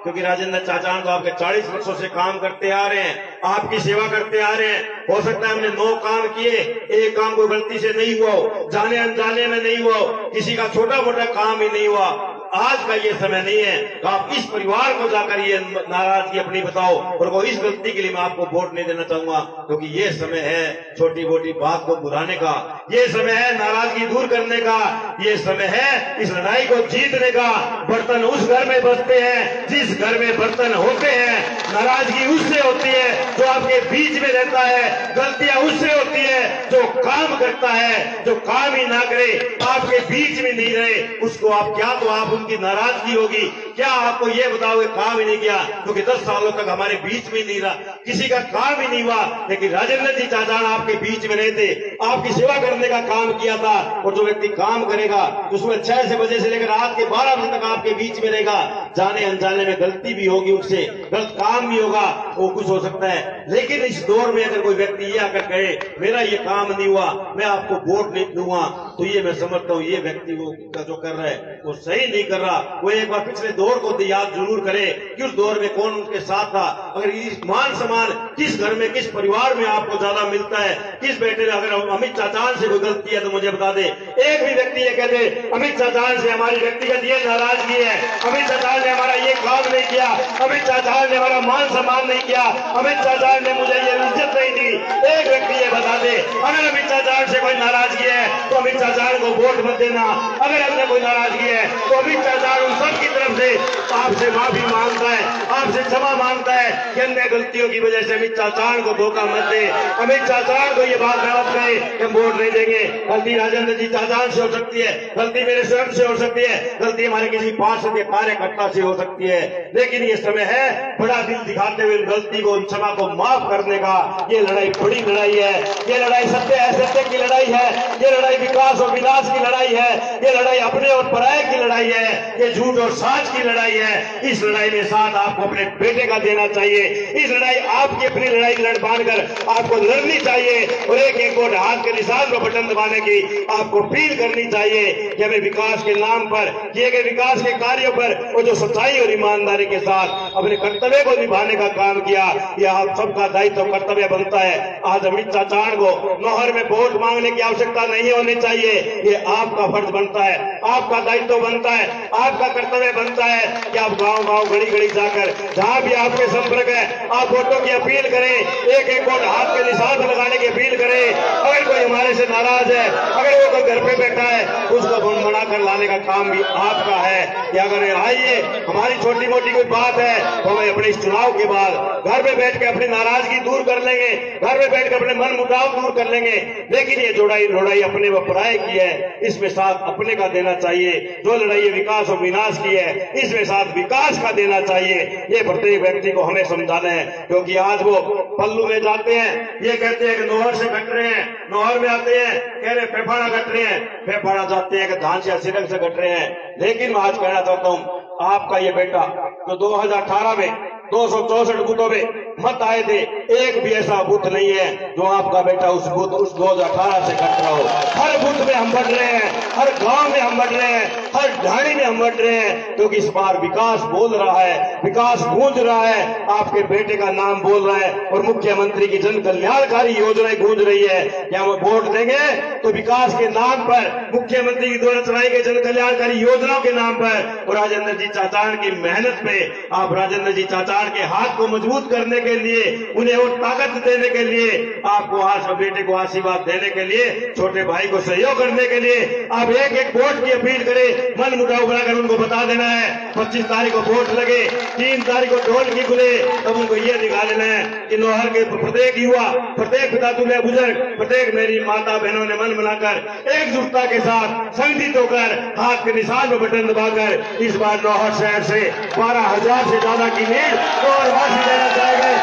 क्योंकि राजेंद्र चाचान तो आपके 40 वर्षों से काम करते आ रहे हैं, आपकी सेवा करते आ रहे हैं। हो सकता है हमने 9 काम किए, एक काम कोई गलती से नहीं हुआ हो, जाने अनजाने में नहीं हुआ हो, किसी का छोटा मोटा काम ही नहीं हुआ। आज का ये समय नहीं है तो आप इस परिवार को जाकर ये नाराजगी अपनी बताओ, और वो इस गलती के लिए मैं आपको वोट नहीं देना चाहूंगा, क्योंकि ये समय है छोटी मोटी बात को बुलाने का, ये समय है नाराजगी दूर करने का, ये समय है इस लड़ाई को जीतने का। बर्तन उस घर में बसते हैं जिस घर में बर्तन होते हैं, नाराजगी उससे होती है जो आपके बीच में रहता है, गलतियां उससे होती है जो काम करता है, जो काम ही ना करे, आपके बीच में नहीं रहे, उसको आप क्या तो आप उनकी नाराजगी होगी, क्या आपको ये बताओगे काम ही नहीं किया, क्योंकि 10 सालों तक हमारे बीच में नहीं रहा, किसी का काम ही नहीं हुआ। लेकिन राजेंद्र जी चाचान आपके बीच में रहते, आपकी सेवा करने का काम किया था, और जो व्यक्ति काम करेगा उसमें 6 बजे से लेकर रात के 12 बजे तक आपके बीच में रहेगा, जाने अनजाने में गलती भी होगी, उससे गलत काम भी होगा, वो कुछ हो सकता है। लेकिन इस दौर में अगर कोई व्यक्ति ये आकर कहे मेरा ये काम नहीं हुआ, मैं आपको वोट नहीं दूंगा, तो ये मैं समझता हूँ ये व्यक्ति वो जो कर रहा है वो सही नहीं कर रहा। वो एक बार पिछले दौर को याद जरूर करे कि उस दौर में कौन उनके साथ था। अगर इस मान सम्मान किस घर में किस परिवार में आपको ज्यादा मिलता है, किस बेटे ने, अगर अमित चाचान से कोई गलती है तो मुझे बता दे। एक भी व्यक्ति ये कहते अमित चाचान से हमारी व्यक्तिगत ये नाराजगी है, अमित चाचान ने हमारा ये काम नहीं किया, अमित चाचान ने हमारा मान सम्मान नहीं किया, अमित चाचान ने मुझे ये इज्जत नहीं दी, एक व्यक्ति ये बता दे। अगर अमित चाचान से कोई नाराजगी है तो अमित चाचान को वोट मत देना, अगर हमने कोई नाराजगी है तो अमित चाचान उन सब की तरफ से आपसे माफी मांगता है, आपसे क्षमा मांगता है कि अन्य गलतियों की वजह से अमित चाचान को धोखा मत दे, अमित चाचान को ये बात मत कहे कि हम वोट नहीं देंगे। गलती राजेंद्र जी चाचान से हो सकती है, गलती मेरे स्वयं से हो सकती है, गलती हमारे किसी पार्षद के कार्यकर्ता से हो सकती है, लेकिन ये समय है बड़ा दिल दिखाते हुए गलती को, क्षमा को माफ करने का। ये लड़ाई बड़ी लड़ाई है, ये लड़ाई सत्य असत्य की लड़ाई है, ये लड़ाई विकास और विनाश की लड़ाई है, ये लड़ाई अपने और पराये की लड़ाई है, ये झूठ और साच की लड़ाई है। इस लड़ाई में साथ आपको अपने बेटे का देना चाहिए, इस लड़ाई आपकी अपनी लड़ाई लड़ बांधकर आपको लड़नी चाहिए, और एक एक वोट हाथ के निशान पर बटन दबाने की आपको अपील करनी चाहिए कि हमें विकास के नाम पर किए गए विकास के कार्यों पर वो जो सच्चाई और ईमानदारी के साथ अपने कर्तव्य को निभाने का काम किया, यह आप सबका दायित्व कर्तव्य बनता है। आज अमित चाचान को नौहर में वोट मांगने की आवश्यकता नहीं होनी चाहिए, ये आपका फर्ज बनता है, आपका दायित्व बनता है, आपका कर्तव्य बनता है कि आप गांव गांव गली गली जाकर जहां भी आपके संपर्क है आप वोटों की अपील करें, एक एक वोट हाथ के निशान पर लगाने की अपील करें। अगर कोई हमारे से नाराज है, अगर वो कोई घर पे बैठा है, उसको बना कर लाने का काम भी आपका है कि अगर आइए हमारी छोटी मोटी कोई बात है तो हमें अपने इस चुनाव के बाद घर में बैठ के अपनी नाराजगी दूर कर लेंगे, घर में बैठ कर अपने मन मुटाव दूर कर लेंगे। लेकिन ये जोड़ाई लड़ाई अपने व पराये की है, इसमें साथ अपने का देना चाहिए। जो लड़ाई विकास और विनाश की है, इसमें साथ विकास का देना चाहिए। ये प्रत्येक व्यक्ति को हमें समझाना है, क्योंकि आज वो पल्लू में जाते हैं, ये कहते हैं कि नौहर से कट रहे हैं, नौहर में आते हैं कह रहे फेफाड़ा कट रहे हैं, फेफाड़ा जाते हैं कि धान से सिरंग से कट रहे हैं। लेकिन मैं आज कहना चाहता हूं, आपका ये बेटा जो 2018 में 264 बूथों में मत आए थे, एक भी ऐसा बूथ नहीं है जो आपका बेटा उस 2018 से कट रहा हो। हर बूथ में हम बढ़ रहे हैं, हर गांव में हम बढ़ रहे हैं, हर ढाणी में हम बढ़ रहे हैं, क्योंकि इस बार विकास बोल रहा है, विकास गूंज रहा है, आपके बेटे का नाम बोल रहा है, और मुख्यमंत्री की जन कल्याणकारी योजनाएं गूंज रही है। क्या हम वोट देंगे तो विकास के नाम पर, मुख्यमंत्री की द्वारा चलाई गई जन कल्याणकारी योजनाओं के नाम पर, और राजेंद्र जी चाचान की मेहनत पे आप राजेंद्र जी चाचान के हाथ को मजबूत करने के लिए, उन्हें और ताकत देने के लिए, आपको आज बेटे को आशीर्वाद देने के लिए, छोटे भाई को सहयोग करने के लिए आप एक एक वोट की अपील करें। मन मुटाव बनाकर उनको बता देना है 25 तारीख को वोट लगे, 3 तारीख को ढोल की खुले, तब उनको ये दिखा देना है कि नौहर के प्रत्येक युवा, प्रत्येक पिता तुल्य बुजुर्ग, प्रत्येक मेरी माता बहनों ने मन बनाकर एकजुटता के साथ संगठित होकर हाथ के निशान में बटन दबाकर इस बार नौहर शहर से 12,000 से ज्यादा की लीड और वासी देना चाहेंगे।